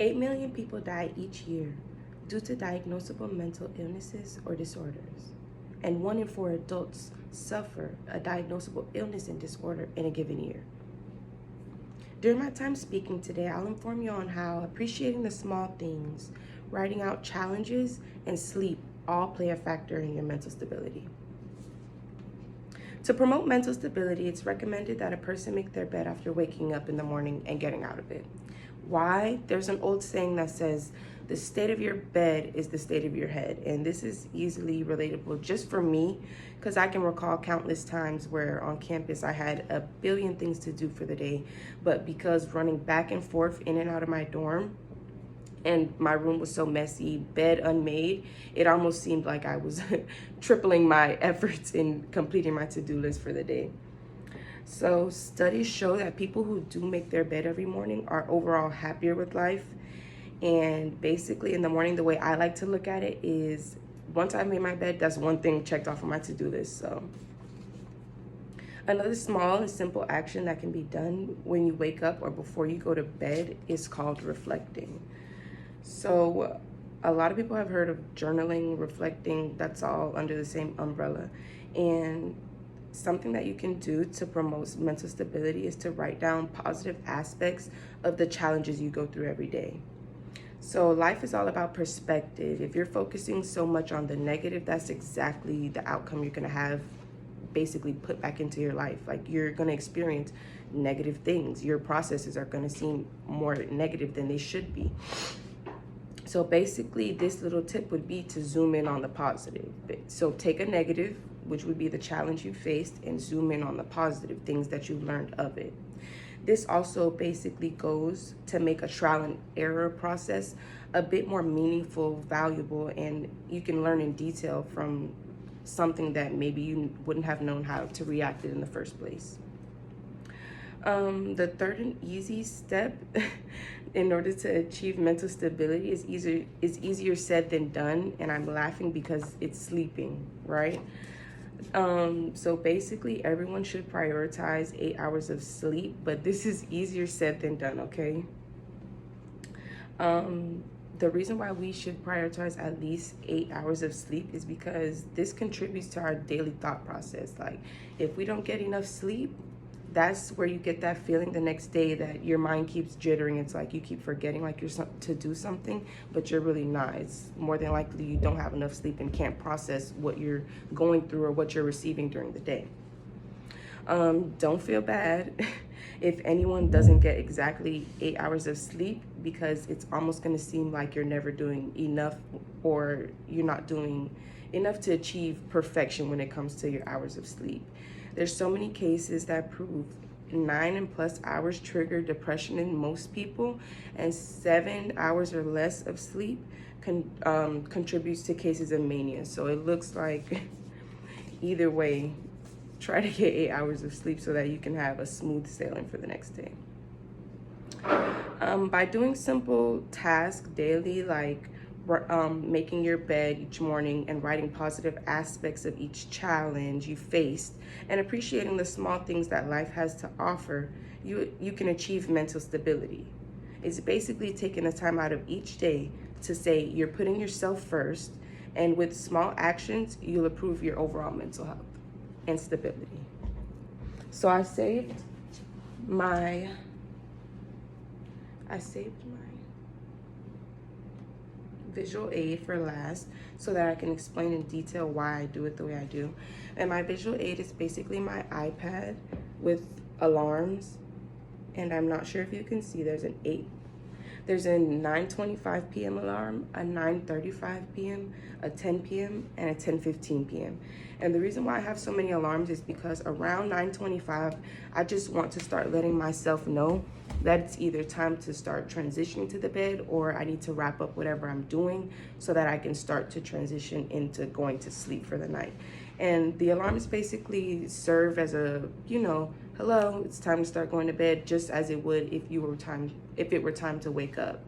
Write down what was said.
8 million people die each year due to diagnosable mental illnesses or disorders, and 1 in 4 adults suffer a diagnosable illness and disorder in a given year. During my time speaking today, I'll inform you on how appreciating the small things, writing out challenges, and sleep all play a factor in your mental stability. To promote mental stability, it's recommended that a person make their bed after waking up in the morning and getting out of it. Why? There's an old saying that says, the state of your bed is the state of your head. And this is easily relatable just for me, because I can recall countless times where on campus I had a billion things to do for the day, but because running back and forth in and out of my dorm, and my room was so messy, bed unmade, it almost seemed like I was tripling my efforts in completing my to-do list for the day. So studies show that people who do make their bed every morning are overall happier with life. And basically in the morning, the way I like to look at it is, once I've made my bed, that's one thing checked off of my to-do list. So another small and simple action that can be done when you wake up or before you go to bed is called reflecting. So a lot of people have heard of journaling, reflecting, that's all under the same umbrella. And something that you can do to promote mental stability is to write down positive aspects of the challenges you go through every day. So life is all about perspective. If you're focusing so much on the negative, that's exactly the outcome you're gonna have basically put back into your life. Like, you're gonna experience negative things. Your processes are gonna seem more negative than they should be. So basically, this little tip would be to zoom in on the positive. So take a negative, which would be the challenge you faced, and zoom in on the positive things that you learned of it. This also basically goes to make a trial and error process a bit more meaningful, valuable, and you can learn in detail from something that maybe you wouldn't have known how to react in the first place. The third and easy step in order to achieve mental stability is easier said than done, and I'm laughing because it's sleeping, right? So basically everyone should prioritize 8 hours of sleep, but this is easier said than done, okay? The reason why we should prioritize at least 8 hours of sleep is because this contributes to our daily thought process. Like, if we don't get enough sleep, that's where you get that feeling the next day that your mind keeps jittering. It's like you keep forgetting like you're to do something, but you're really not. It's more than likely you don't have enough sleep and can't process what you're going through or what you're receiving during the day. Don't feel bad if anyone doesn't get exactly 8 hours of sleep, because it's almost going to seem like you're never doing enough, or you're not doing enough to achieve perfection when it comes to your hours of sleep. There's so many cases that prove 9 and plus hours trigger depression in most people, and 7 hours or less of sleep contributes to cases of mania. So it looks like either way, try to get 8 hours of sleep so that you can have a smooth sailing for the next day. By doing simple tasks daily, like making your bed each morning and writing positive aspects of each challenge you faced, and appreciating the small things that life has to offer, you can achieve mental stability. It's basically taking the time out of each day to say you're putting yourself first, and with small actions, you'll improve your overall mental health and stability. So I saved my visual aid for last so that I can explain in detail why I do it the way I do. And my visual aid is basically my iPad with alarms, and I'm not sure if you can see, there's a 9:25 p.m. alarm, a 9:35 p.m., a 10 p.m., and a 10:15 p.m. And the reason why I have so many alarms is because around 9:25, I just want to start letting myself know that it's either time to start transitioning to the bed, or I need to wrap up whatever I'm doing so that I can start to transition into going to sleep for the night. And the alarms basically serve as a, hello, it's time to start going to bed, just as it would if it were time to wake up.